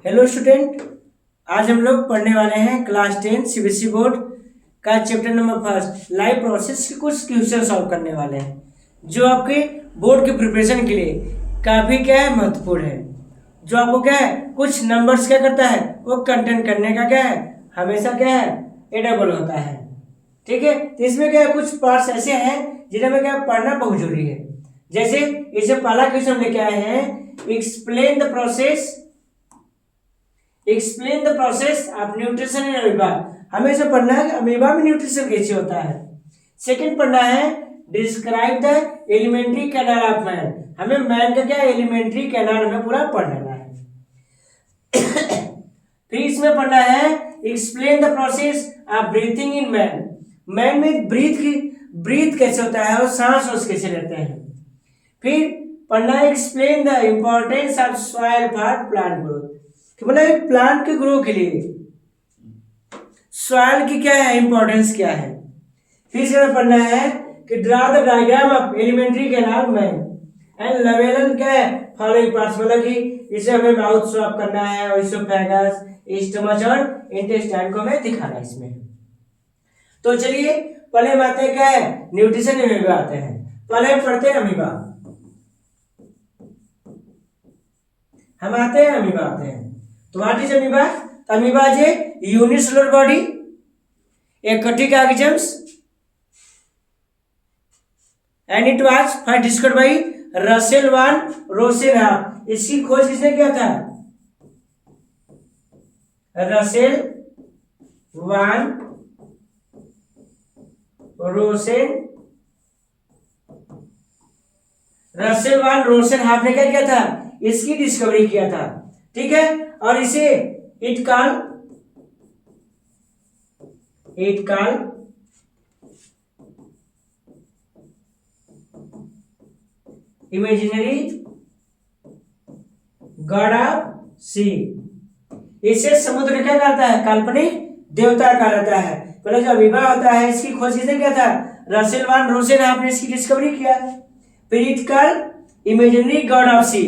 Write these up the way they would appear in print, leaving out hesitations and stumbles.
Hello student, आज हम लोग पढ़ने वाले हैं क्लास 10 सीबीएसई बोर्ड का chapter number first live process के कुछ क्वेश्चन सॉल्व करने वाले हैं जो आपके बोर्ड के प्रिपरेशन के लिए काफ़ी क्या है महत्वपूर्ण है। जो आपको क्या है कुछ नंबर्स क्या करता है वो कंटेंट करने का क्या है हमेशा क्या है एडेबल होता है। ठीक है, तो इसमें क्या है कुछ पार्ट्स ऐसे हैं जिन्हें में क्या पढ़ना बहुत जरूरी है। जैसे इसे पहला क्वेश्चन लेके आए हैं, explain the process of nutrition in amoeba. हमें इसे पढ़ना है कि अमीबा में न्यूट्रिशन कैसे होता है। सेकंड पढ़ना है describe the alimentary canal of man. हमें मैन का क्या एलिमेंट्री कैनाल हमें पूरा पढ़ लेना है। फिर इसमें पढ़ना है explain the process of breathing in man. Man में ब्रीथ कैसे होता है और सांस कैसे लेते हैं। फिर पढ़ना है explain the importance of soil for plant growth. मतलब एक प्लांट के ग्रो के लिए सॉइल की क्या है इंपॉर्टेंस क्या है। फिर इसमें पढ़ना है कि draw the diagram of alimentary canal man and level क्या है फॉलोइंग पार्ट्स। मतलब कि इसे हमें माउथ स्वैप करना है और इसोफेगस, स्टमच और इंटेस्टाइन को हमें दिखाना है इसमें। तो चलिए पहले हम आते हैं क्या है न्यूट्रिशन अमीबा आते हैं। पहले पढ़ते हैं अमीबा। हम आते हैं तो what is amoeba? Amoeba is a unicellular body, aquatic organisms, and it was first discovered by Russell van Rosenhoff। इसकी खोज किसने किया था? रसेल वान रोसेनहॉफ ने क्या किया था? इसकी डिस्कवरी किया था। ठीक है, और इसे it call imaginary god of sea. इसे समुद्र क्या कहता है? काल्पनिक देवता कहा जाता है। पहले जो अमीबा होता है इसकी खोज किसने किया था? रसेल वान रोसेनहॉफ ने इसकी डिस्कवरी किया। फिर it call imaginary god of sea.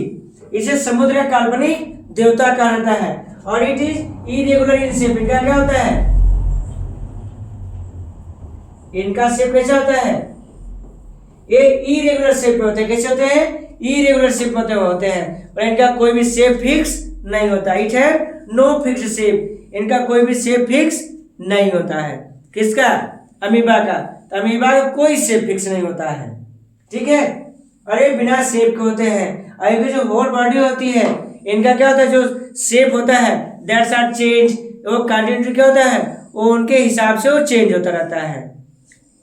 इसे समुद्र का काल्पनिक देवता कहा जाता है। और it is irregular in shape. इनका क्या होता है? इनका शेप कैसा होता है? ये इरेगुलर शेप में होते हैं। कैसे होते हैं? इरेगुलर शेप में होते हैं और इनका कोई भी शेप फिक्स नहीं होता। इट है नो फिक्स शेप। इनका कोई भी शेप फिक्स नहीं होता है। किसका? अमीबा का। अमीबा का कोई शेप फिक्स नहीं होता है। ठीक है, अरे बिना शेप के होते हैं। और इनकी जो होल बॉडी होती है इनका क्या होता है जो शेप होता है दैट्स आर चेंज। वो कंटिन्यूटी क्या होता है वो उनके हिसाब से वो चेंज होता रहता है।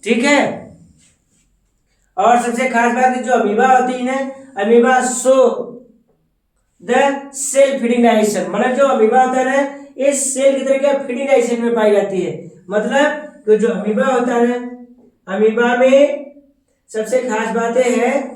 ठीक है, और सबसे खास बात जो अमीबा होती है amoeba show the cell feeding digestion. मतलब जो अमीबा होता है ना इस सेल की तरह क्या फीडिंग डाइजेशन में पाई जाती है। मतलब कि जो अमीबा होता है अमीबा में सबसे खास बातें हैं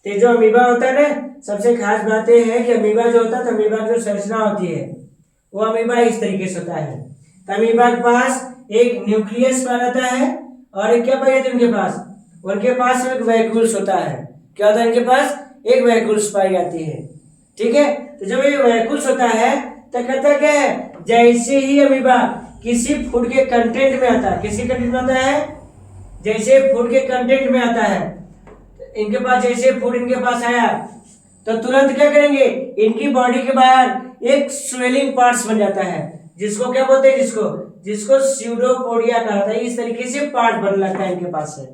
तो जो अमीबा होता है ना सबसे खास बात यह है कि अमीबा जो होता है तो अमीबा जो संरचना होती है वो अमीबा इस तरीके से होता है। तो अमीबा के पास एक न्यूक्लियस पाया जाता है और एक क्या पाई जाती है उनके पास एक वैक्यूल्स होता है। क्या होता है? इनके पास एक वैक्यूल्स पाई जाती है। ठीक है, तो जब ये वैक्यूल्स होता है तो कहता क्या है जैसे ही अमीबा किसी फूड के कंटेंट में आता है। किसी कंटेंट में आता है? जैसे फूड के कंटेंट में आता है इनके पास जैसे फूड इनके पास आया तो तुरंत क्या करेंगे इनकी बॉडी के बाहर एक स्वेलिंग पार्ट्स बन जाता है जिसको क्या बोलते हैं जिसको स्यूडोपोडिया कहा जाता है। इस तरीके से पार्ट बनने लगता है इनके पास से।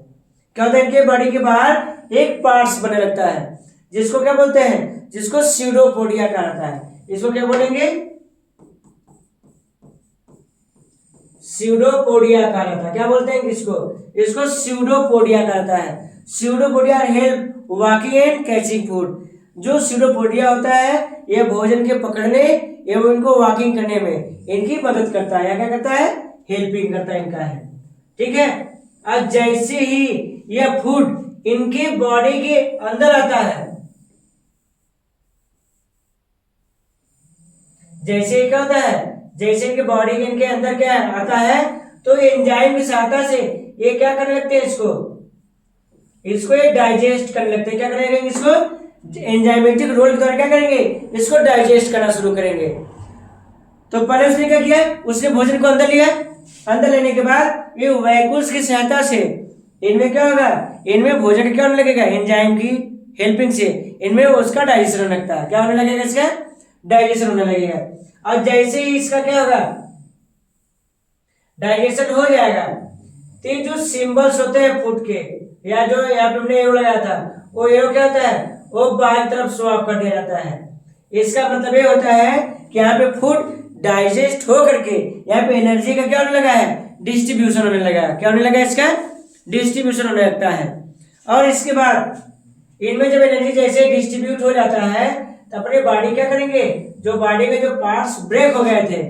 क्या होता है इनके बॉडी के बाहर एक पार्ट्स बनने लगता है जिसको क्या बोलते हैं जिसको स्यूडोपोडिया कहा जाता है। इसको क्या बोलेंगे? स्यूडोपोडिया कहा जाता है। क्या बोलते हैं इसको स्यूडोपोडिया कहा जाता है। Pseudopodia help walking and catching food. जो स्यूडोपोडिया होता है यह भोजन के पकड़ने एवं इनको वॉकिंग करने में इनकी मदद करता है, या क्या करता है, हेल्पिंग करता है इनका है, ठीक है। अब जैसे ही यह फूड इनके बॉडी के अंदर आता है, जैसे क्या होता है, जैसे इनके बॉडी के इनके अंदर क्या आता है, तो एंजाइम की सहायता से ये क्या करने लगते हैं, इसको ये डाइजेस्ट करने लगते हैं। क्या करेंगे, इसको एंजाइमेटिक रोल के द्वारा क्या करेंगे, इसको डाइजेस्ट करना शुरू करेंगे। तो पहले उसने क्या किया, उसने भोजन को अंदर लिया, अंदर लेने के बाद ये वैक्यूल्स की सहायता से इनमें क्या होगा, इनमें भोजन क्या होने लगेगा, एंजाइम की हेल्पिंग से इनमें उसका डाइजेशन होने लगता है। क्या होने लगेगा, इसका डाइजेशन होने लगेगा। और जैसे ही इसका क्या होगा, डाइजेशन हो जाएगा, तो ये जो सिंबल्स होते हैं फूड के, या जो यहाँ पे हमने एरो लगाया था, वो एरो क्या होता है, वो बाहर तरफ स्वैप कर दिया जाता है। इसका मतलब ये होता है कि यहाँ पे फूड डाइजेस्ट हो करके यहाँ पे एनर्जी का क्या होने लगा है, डिस्ट्रीब्यूशन होने लगा है। क्या होने लगा, इसका डिस्ट्रीब्यूशन होने लगता है। और इसके बाद इनमें जब एनर्जी जैसे डिस्ट्रीब्यूट हो जाता है, तो अपने बॉडी क्या करेंगे, जो बॉडी के जो पार्ट्स ब्रेक हो गए थे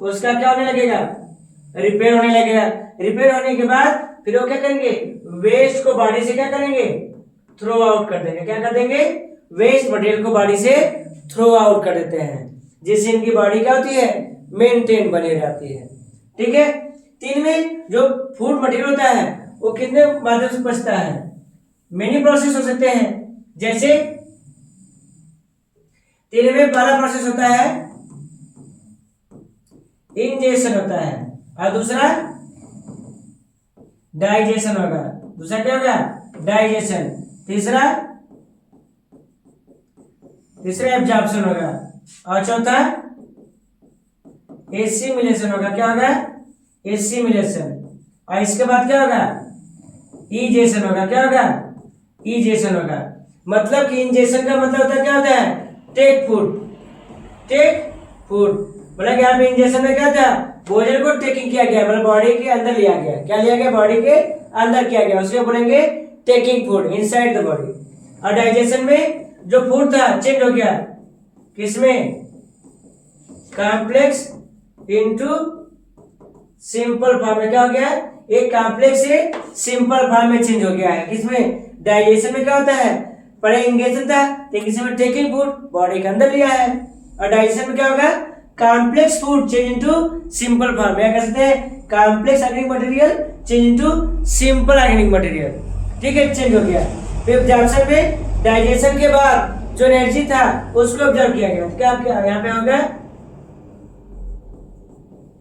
उसका क्या होने लगेगा, रिपेयर होने लगेगा। रिपेयर होने के बाद फिर वो क्या करेंगे, वेस्ट को बॉडी से क्या करेंगे, थ्रो आउट कर देंगे। क्या कर देंगे, वेस्ट मटेरियल को बॉडी से थ्रो आउट कर देते हैं, जिससे इनकी बॉडी क्या होती है, मेंटेन बनी रहती है, ठीक है। तीन में जो फूड मटेरियल होता है वो कितने माध्यम से बचता है, मेनी प्रोसेस हो सकते हैं। जैसे तीन में पहला प्रोसेस होता है इंजेशन होता है, और दूसरा डाइजेशन होगा। दूसरा क्या होगा, डाइजेशन। तीसरा एब्जॉर्प्शन होगा, और चौथा एसिमिलेशन होगा। क्या होगा, एसिमिलेशन। और इसके बाद क्या होगा, इजेशन होगा। क्या होगा, इजेशन होगा। मतलब कि इंजेशन का मतलब होता है, क्या होता है, टेक फूड। टेक फूड मतलब यहाँ पे इंजेशन में क्या था, भोजन को टेकिंग किया गया, मतलब बॉडी के अंदर लिया गया। क्या लिया गया, बॉडी के अंदर किया गया, उसको बोलेंगे taking food inside the body. और डाइजेशन में जो फूड था चेंज हो गया, किसमें, कॉम्प्लेक्स इनटू सिंपल फॉर्म में। क्या हो गया, एक कॉम्प्लेक्स से सिंपल फॉर्म में चेंज हो गया है। किसमें, डाइजेशन में क्या होता है, पहले इंजेशन था, तो किसी में टेकिंग फूड बॉडी के अंदर लिया है। और डाइजेशन में क्या होगा, complex food change into simple form में। कह सकते हैं complex organic material change into simple organic material, ठीक है, चेंज हो गया। फिर एब्जॉर्प्शन में डाइजेशन के बाद जो एनर्जी था उसको ऑब्जर्व किया गया। क्या क्या यहाँ पे होगा,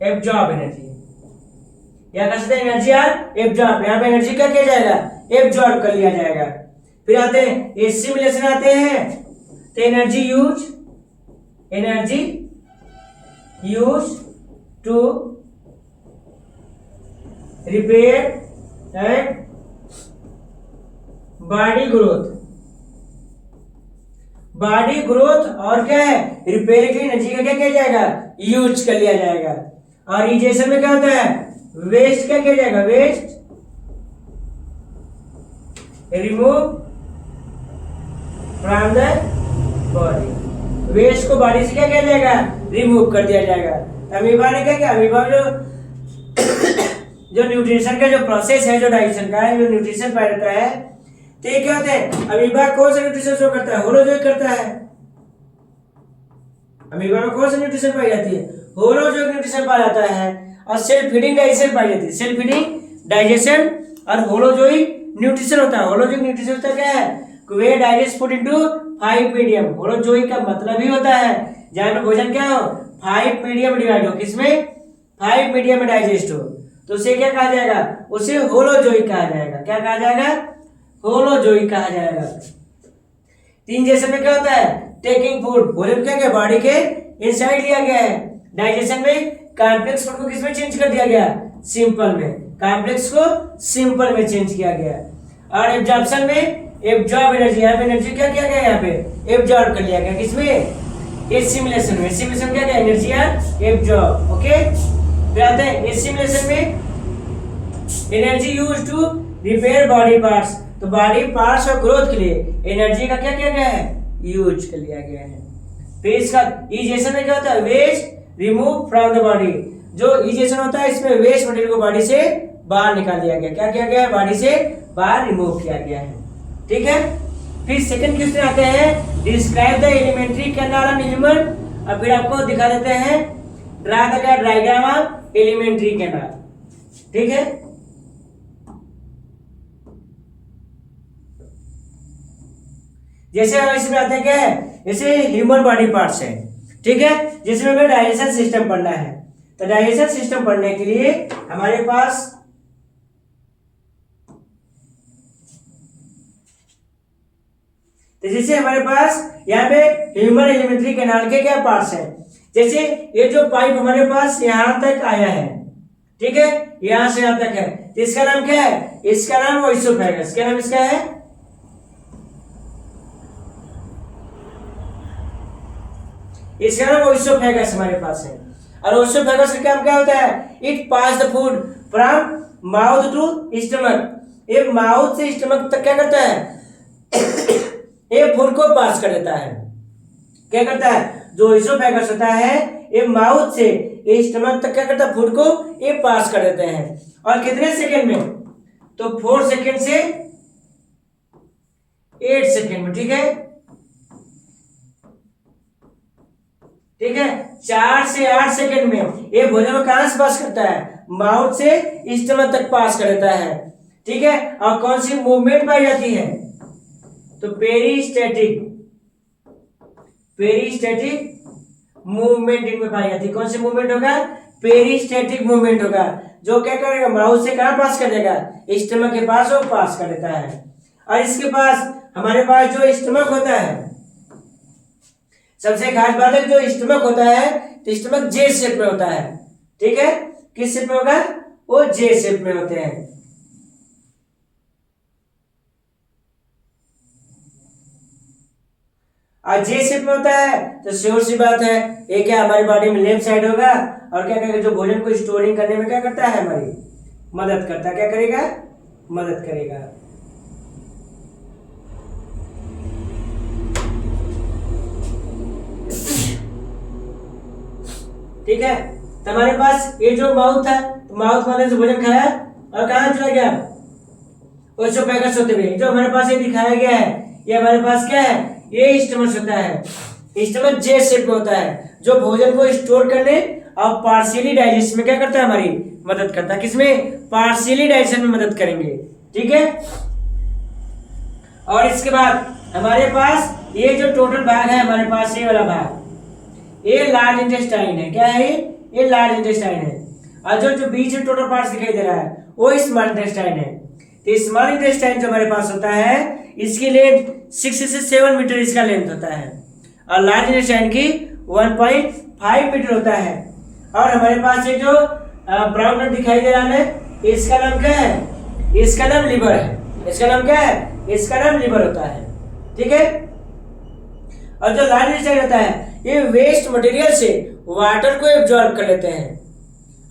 एब्जॉर्ब एनर्जी, या कह सकते हैं एनर्जी आर एब्जॉर्ब। यहाँ पे एनर्जी क्या किया जाएगा, एब्जॉर्ब कर लिया जाएगा। फिर आते हैं एसिमिलेशन आते हैं, तो energy use to repair and body growth और क्या है, रिपेयर की एनर्जी का क्या किया जाएगा, यूज कर लिया जाएगा। और इजेशन में क्या होता है, वेस्ट क्या किया जाएगा, waste remove from the body. Waste को बॉडी से क्या किया जाएगा, रिमूव कर दिया जाएगा। अमीबा ने क्या किया, अमीबा जो न्यूट्रिशन का जो प्रोसेस है, जो डाइजेशन का है, जो न्यूट्रिशन पाया जाता है, तो ये क्या होता है, अमीबा कौन सा न्यूट्रिशन शो करता है, होलोजोइक करता है। अमीबा में कौन सा न्यूट्रिशन पाई जाती है, होलोजोइक न्यूट्रिशन पाया जाता है। और सेल्फ फीडिंग डाइजेशन पाई जाती है, सेल्फ फीडिंग डाइजेशन और होलोजोइक न्यूट्रिशन होता है। होलोजोइक न्यूट्रिशन होता क्या है, वे digest food into 5 medium. Holozoic का मतलब ही होता है जहां पे भोजन क्या हो, 5 मीडियम डिवाइड हो, किसमें, 5 मीडियम में डाइजेस्ट हो, तो उसे क्या कहा जाएगा, उसे होलोजोइक कहा जाएगा। क्या कहा जाएगा, होलोजोइक कहा जाएगा। तीन जैसे में क्या होता है, टेकिंग फूड, भोजन क्या गया, बॉडी के इनसाइड लिया गया है। डाइजेशन में कॉम्प्लेक्स फूड को किसमें चेंज कर दिया गया, सिंपल में, कॉम्प्लेक्स को सिंपल में चेंज किया गया। और एब्जॉर्प्शन में एब्जॉर्ब एनर्जी, यहाँ पे एनर्जी क्या किया गया, यहाँ पे एब्जॉर्ब कर लिया गया, किसमें, एसिमिलेशन में। एसिमिलेशन क्या गया, एनर्जी और एब्जॉर्ब, ओके। फिर आते हैं एसिमिलेशन में energy use to repair body parts, तो बॉडी पार्ट्स और ग्रोथ के लिए एनर्जी का क्या किया गया है, यूज कर लिया गया है। फिर इसका इजेशन में क्या होता है, waste remove from the body. जो इजेशन होता है इसमें वेस्ट मटेरियल को बॉडी से बाहर निकाल दिया गया, क्या किया गया है, बॉडी से बाहर रिमूव किया गया है। ठीक है, फिर सेकंड क्वेश्चन आते हैं, describe the alimentary canal of human. अब फिर आपको दिखा देते हैं, draw the diagram of alimentary canal. ठीक है, जैसे हम इसमें आते हैं क्या है, जैसे ह्यूमन बॉडी पार्ट्स है, ठीक है, जिसमें हमें डाइजेशन सिस्टम पढ़ना है। तो डाइजेशन सिस्टम पढ़ने के लिए हमारे पास तो जैसे हमारे पास यहाँ पे ह्यूमन एलिमेंट्री कैनाल के क्या पार्ट्स हैं, जैसे ये जो पाइप हमारे पास यहां तक आया है, ठीक है, यहां से यहां तक है, तो इसका नाम क्या है, इसका नाम ओइसोफेगस। क्या नाम इसका है, इसका नाम ओइसोफेगस हमारे पास है। और ओइसोफेगस का काम क्या होता है, it pass the food from mouth to stomach. ये माउथ से स्टमक तक क्या करता है, ये फूड को पास कर देता है। क्या करता है, जो ओइसोफेगस होता है ये माउथ से ये स्टमक तक क्या करता है, फूड को ये पास कर देते हैं। और कितने सेकंड में, तो 4 सेकंड से 8 सेकंड में। ठीक है, ठीक है, 4 से 8 सेकंड में ये भोजन को कहां से पास करता है, माउथ से स्टमक तक पास कर देता है। ठीक है, और कौन सी मूवमेंट पाई जाती है, तो पेरिस्टेटिक मूवमेंट इनमें पाई जाती है। कौन सी मूवमेंट होगा, पेरिस्टेटिक मूवमेंट होगा, जो क्या करेगा, माउथ से कहां पास कर देगा, स्टमक के पास वो पास कर देता है। और इसके पास हमारे पास जो स्टमक होता है, सबसे खास बात है जो स्टमक होता है, तो स्टमक जे शेप में होता है। ठीक है, किस शेप में होगा, वो जे शेप में होते हैं। और जे शेप में होता है तो श्योर सी बात है ये क्या हमारी बॉडी में लेफ्ट साइड होगा, और क्या करेगा, जो भोजन को स्टोरिंग करने में क्या करता है, हमारी मदद करता है। क्या करेगा, मदद करेगा। ठीक है, तो हमारे पास ये जो माउथ था, तो माउथ वाले से भोजन खाया और कहां चला गया, ओइसोफेगस होते हुए। जो हमारे पास ये दिखाया गया है, ये हमारे पास क्या है, ये स्टमक होता है। स्टमक जे शेप में होता है, जो भोजन को स्टोर करने और पार्शियली डाइजेस्ट में क्या करता है, हमारी मदद करता है। किसमें, पार्शियली डाइजेशन में मदद करेंगे। ठीक है, और इसके बाद हमारे पास ये जो टोटल भाग है, हमारे पास ये वाला भाग, ये लार्ज इंटेस्टाइन है। क्या है ये लार्ज इंटेस्टाइन है। और जो बीच में टोटल पार्ट्स दिखाई दे रहा है वो स्मॉल इंटेस्टाइन है। तो स्मॉल इंटेस्टाइन जो हमारे पास होता है, इसकी लेंथ 6 से 7 मीटर इसका लेंथ होता है, और लार्ज इंटेस्टाइन की 1.5 मीटर होता है। और हमारे पास ये जो ब्राउन कलर दिखाई दे रहा है, इसका नाम क्या है, इसका नाम लीवर है। इसका नाम क्या है, इसका नाम लीवर होता है। ठीक है, और जो लार्ज इंटेस्टाइन होता है, ये वेस्ट मटेरियल से वाटर को एब्जॉर्ब कर लेते हैं,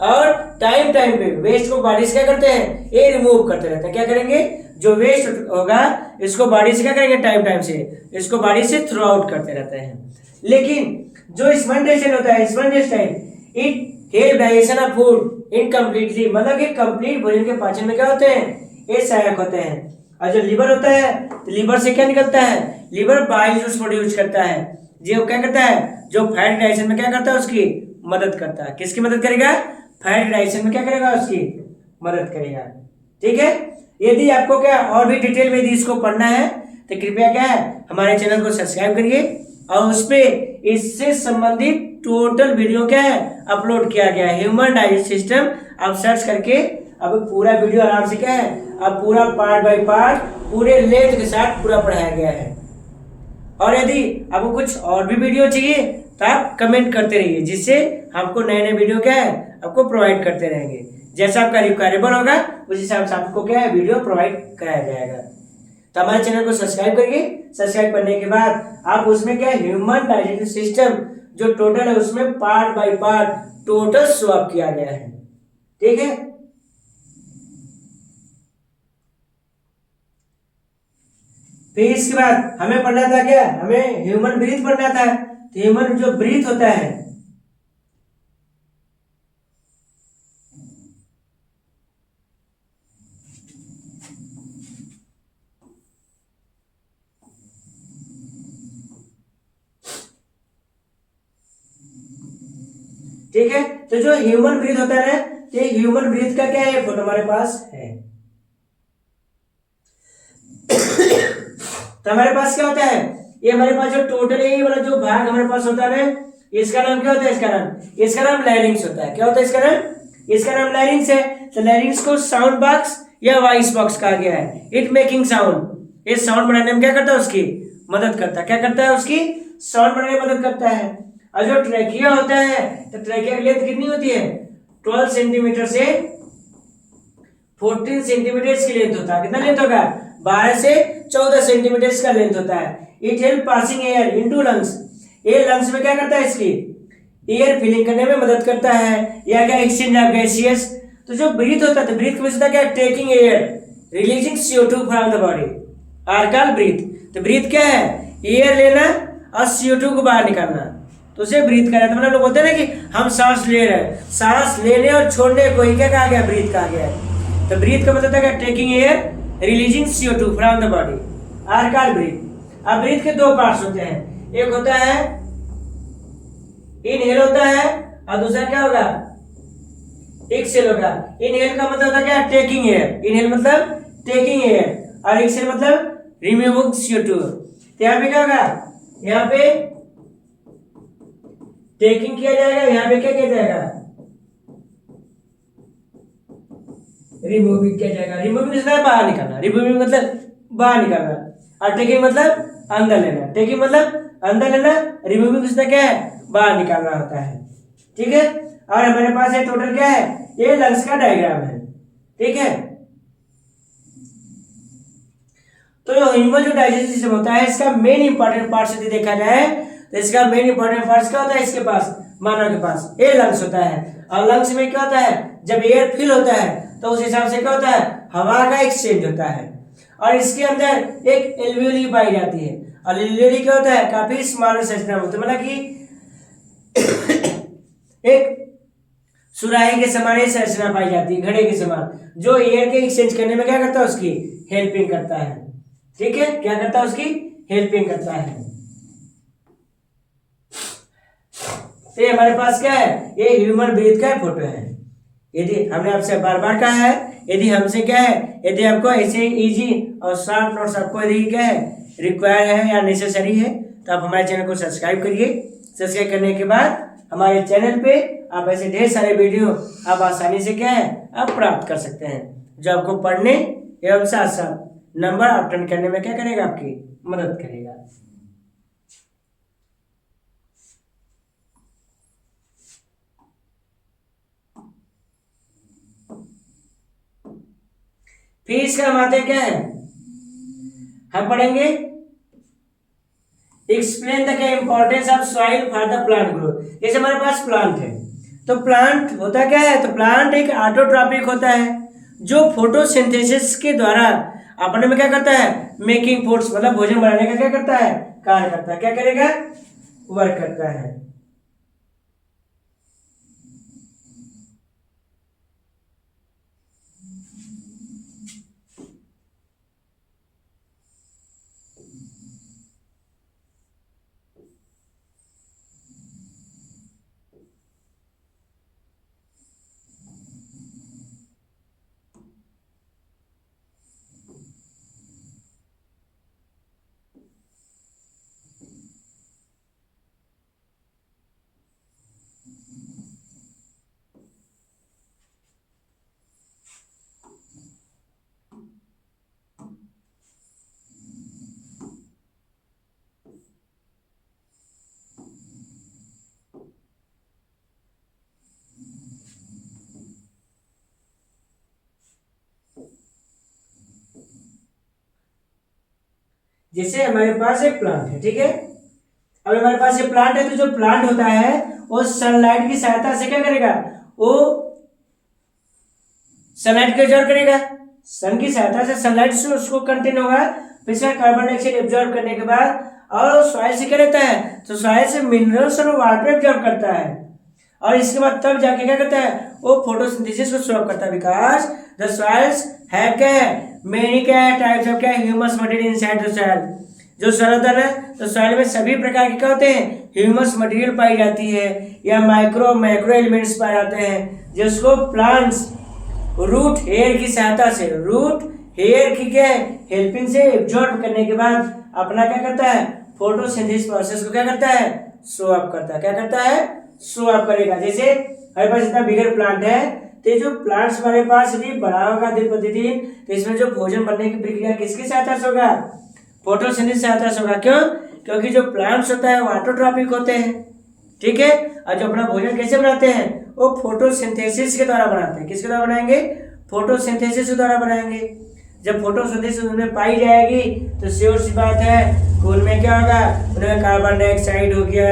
और टाइम टाइम पे वेस्ट को बॉडी से क्या करते हैं, ये रिमूव करते रहते हैं। क्या करेंगे, जो वेस्ट होगा इसको बॉडी से क्या करेंगे, टाइम टाइम से इसको बॉडी से थ्रो आउट करते रहते हैं। लेकिन जो स्मॉल इंटेस्टाइन होता है, small intestine it help digestion of food incompletely, मतलब कि कंप्लीट भोजन के पाचन में क्या होते हैं, ये सहायक होते हैं। और जो लीवर होता है, तो लीवर से क्या निकलता है, लीवर बाइल जूस प्रोड्यूस करता है, जो क्या करता है, जो फैट डाइजेशन में क्या करता है, उसकी मदद करता है। किसकी मदद करेगा, फैट डाइजेशन में क्या करेगा, उसकी मदद करेगा। ठीक है, यदि आपको क्या और भी डिटेल में यदि इसको पढ़ना है, तो कृपया क्या है, हमारे चैनल को सब्सक्राइब करिए, और उस पे इससे संबंधित टोटल वीडियो क्या है, अपलोड किया गया है। ह्यूमन डाइजेस्ट सिस्टम आप सर्च करके अब पूरा वीडियो आराम से क्या है, अब पूरा पार्ट बाय पार्ट पूरे लेंथ के साथ पूरा पढ़ाया गया है। और यदि आपको कुछ और भी वीडियो चाहिए तो आप कमेंट करते रहिए, जिससे हमको नए नए वीडियो क्या है आपको प्रोवाइड करते रहेंगे। जैसा आपका रिक्वायरेबल होगा उस हिसाब से आपको क्या है वीडियो प्रोवाइड कराया जाएगा। तो हमारे चैनल को सब्सक्राइब करिए। सब्सक्राइब करने के बाद आप उसमें क्या है, ह्यूमन डाइजेस्टिव सिस्टम जो टोटल है उसमें part by part total show up किया गया है। ठीक है, फिर इसके बाद हमें पढ़ना था क्या, हमें ह्यूमन ब्रीथ पढ़ना था। तो ह्यूमन जो ब्रीथ होता है, ठीक है। तो जो ह्यूमन ब्रीथ होता है, तो ह्यूमन ब्रीथ का क्या है, फोटो हमारे पास है। तो हमारे पास क्या होता है, ये हमारे पास जो टोटल ये वाला जो भाग हमारे पास होता है, इसका नाम क्या होता है, इसका नाम लैरिंग्स होता है। क्या होता है इसका नाम लैरिंग्स है। तो लैरिंग्स को साउंड बॉक्स या वॉइस बॉक्स कहा गया है। इट मेकिंग साउंड, ये साउंड बनाने में क्या करता है, उसकी मदद करता है। क्या करता है, उसकी साउंड बनाने में मदद करता है। और जो ट्रैकिया होता है, तो ट्रैकिया की लेंथ कितनी होती है, 12 सेंटीमीटर से 14 सेंटीमीटर की लेंथ होता है। कितना लेंथ होगा, 12 से 14 सेंटीमीटर का लेंथ होता है। It help passing air into lungs, ये लंग्स में क्या करता है, इसकी एयर फिलिंग करने में मदद करता है। या क्या, एक्सचेंज ऑफ गैसियस। तो जो ब्रीथ होता है, तो ब्रीथ में होता क्या, taking air releasing CO2 from the body are called breath. तो ब्रीथ क्या है, एयर लेना और CO2 को बाहर निकालना, तो उसे ब्रीथ कहा जाता है। मतलब लोग बोलते हैं ना कि हम सांस ले रहे हैं, सांस लेने और छोड़ने को ही क्या कहा गया, ब्रीथ कहा गया है। तो ब्रीथ का मतलब है taking air releasing CO2 from the body are called breath. अब ब्रीथ के दो पार्ट्स होते हैं, एक होता है इनहेल होता है और दूसरा क्या होगा, एक्सहेल होगा। इनहेल का मतलब होता है क्या, टेकिंग एयर, इनहेल मतलब टेकिंग एयर, और एक्सहेल मतलब रिमूविंग CO2। तो यहाँ पे क्या होगा, यहाँ पे टेकिंग किया जाएगा, यहाँ पे क्या किया जाएगा, रिमूविंग किया जाएगा। रिमूविंग मतलब बाहर निकालना, रिमूविंग मतलब बाहर निकालना, और टेकिंग मतलब अंदर लेना। टेकिंग मतलब अंदर लेना, रिमूविंग मतलब क्या है, बाहर निकालना होता है। ठीक है। और हमारे पास ये टोटल क्या है, ये लंग्स का डायग्राम है। ठीक है। तो ह्यूमन जो डाइजेस्टिव सिस्टम होता है, इसका मेन इंपॉर्टेंट पार्ट यदि देखा जाए, तो इसका मेन इंपॉर्टेंट पार्ट क्या होता है, इसके पास, मानव के पास ये लंग्स होता है। और लंग्स में क्या होता है, जब एयर फिल होता है तो उस हिसाब से क्या होता है, हवा का एक्सचेंज होता है। और इसके अंदर एक एल्वियोली पाई जाती है। और एल्वियोली क्या होता है, काफी स्मॉलर संरचना होती है, मतलब कि एक सुराही के समान ही संरचना पाई जाती है, घड़े के समान, जो एयर के एक्सचेंज करने में क्या करता है, उसकी हेल्पिंग करता है। ठीक है, क्या करता है, उसकी हेल्पिंग करता है। तो ये हमारे पास क्या है, ये ह्यूमन ब्रीथ का फोटो है। यदि हमने आपसे बार बार कहा है, यदि हमसे क्या है, यदि आपको ऐसे इजी और शॉर्ट नोट्स आपको यदि क्या है रिक्वायर है या नेसेसरी है, तो आप हमारे चैनल को सब्सक्राइब करिए। सब्सक्राइब करने के बाद हमारे चैनल पे आप ऐसे ढेर सारे वीडियो आप आसानी से क्या है, आप प्राप्त कर सकते हैं, जो आपको पढ़ने एवं साथ साथ नंबर अपटेन करने में क्या करेगा, आपकी मदद करेगा। फिर इसका हम आते क्या है, हम पढ़ेंगे एक्सप्लेन द क्या importance of soil for the plant growth. जैसे हमारे पास प्लांट है, तो प्लांट होता क्या है, तो प्लांट एक ऑटोट्रॉपिक होता है, जो फोटोसिंथेसिस के द्वारा अपने में क्या करता है, मेकिंग फूड्स मतलब भोजन बनाने का क्या करता है, कार्य करता है। क्या करेगा, वर्क करता है। जैसे हमारे पास एक प्लांट है, ठीक है, अब हमारे पास ये प्लांट है, तो जो प्लांट होता है वो सनलाइट की सहायता से क्या करेगा, वो सनलाइट को एब्जॉर्ब करेगा, सन की सहायता से सनलाइट से उसको कंटेन होगा, फिर से कार्बन डाइऑक्साइड एब्जॉर्ब करने के बाद और सॉइल से क्या रहता है, तो सॉइल से मिनरल्स और वाटर एब्जॉर्ब करता है और इसके बाद तब जाके क्या करता है, वो फोटोसिंथेसिस को स्टॉप करता है। बिकॉज द सॉइल्स हैव क्या है, मेनी क्या है टाइप्स ऑफ क्या है, humus material inside the soil. जो सॉइल होता है तो सॉइल में सभी प्रकार के क्या होते हैं, ह्यूमस मटेरियल पाई जाती है या माइक्रो मैक्रो एलिमेंट्स पाए जाते हैं, जिसको प्लांट्स रूट हेयर की सहायता से, रूट हेयर की क्या है हेल्पिंग से एब्जॉर्ब करने के बाद अपना क्या करता है, फोटोसिंथेसिस प्रोसेस को क्या करता है, शो अप करता है। क्या करता है, शो अप करेगा। जैसे हमारे पास इतना बिगर प्लांट है, तो जो प्लांट्स हमारे पास यदि बड़ा होगा दिन प्रतिदिन, तो इसमें जो भोजन बनने की प्रक्रिया किसकी सहायता से होगा, फोटोसिंथेसिस सहायता से होगा। क्यों, क्योंकि जो प्लांट्स होता है वो ऑटोट्रॉपिक होते हैं, ठीक है, और जो अपना भोजन कैसे बनाते हैं, वो फोटोसिंथेसिस के द्वारा बनाते हैं। किसके द्वारा बनाएंगे, फोटोसिंथेसिस के द्वारा बनाएंगे। जब फोटोसिंथेसिस उनमें पाई जाएगी तो श्योर सी बात है कि उनमें क्या होगा, उनमें कार्बन डाइऑक्साइड हो गया,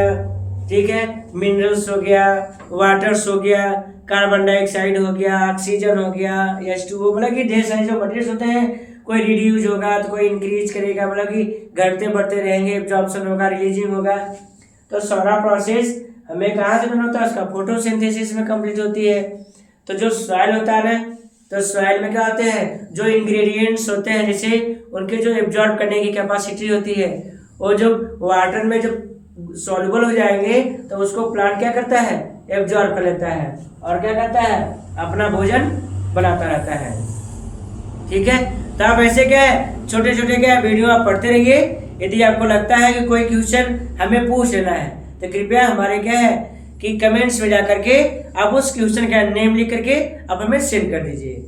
ठीक है, मिनरल्स हो गया, वाटर्स हो गया, कार्बन डाइऑक्साइड हो गया, ऑक्सीजन हो गया, H2O, मतलब कि ढेर सारे जो मटेरियल्स होते हैं, कोई रिड्यूज होगा तो कोई इंक्रीज करेगा, मतलब कि घटते बढ़ते रहेंगे, एब्जॉर्प्शन होगा, रिलीजिंग होगा। तो सारा प्रोसेस हमें कहाँ से बना होता है, उसका फोटोसिंथेसिस में कंप्लीट होती है। तो जो सॉइल होता है ना, तो सॉइल में क्या होते हैं, जो इंग्रेडिएंट्स होते हैं, जैसे उनके जो एब्जॉर्ब करने की कैपेसिटी होती है, वो जो वाटर में जब सॉल्युबल हो जाएंगे तो उसको प्लांट क्या करता है, एब्जॉर्ब कर लेता है और क्या करता है, अपना भोजन बनाता रहता है। ठीक है, तो आप ऐसे क्या है छोटे छोटे क्या वीडियो आप पढ़ते रहिए। यदि आपको लगता है कि कोई क्वेश्चन हमें पूछ लेना है तो कृपया हमारे क्या है कि कमेंट्स में जाकर के आप उस क्वेश्चन का नेम लिख करके आप हमें सेंड कर दीजिए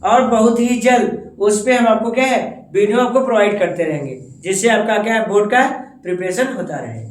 और बहुत ही जल्द उस पर हम आपको क्या है वीडियो आपको प्रोवाइड करते रहेंगे, जिससे आपका क्या है बोर्ड का प्रिपरेशन होता रहे।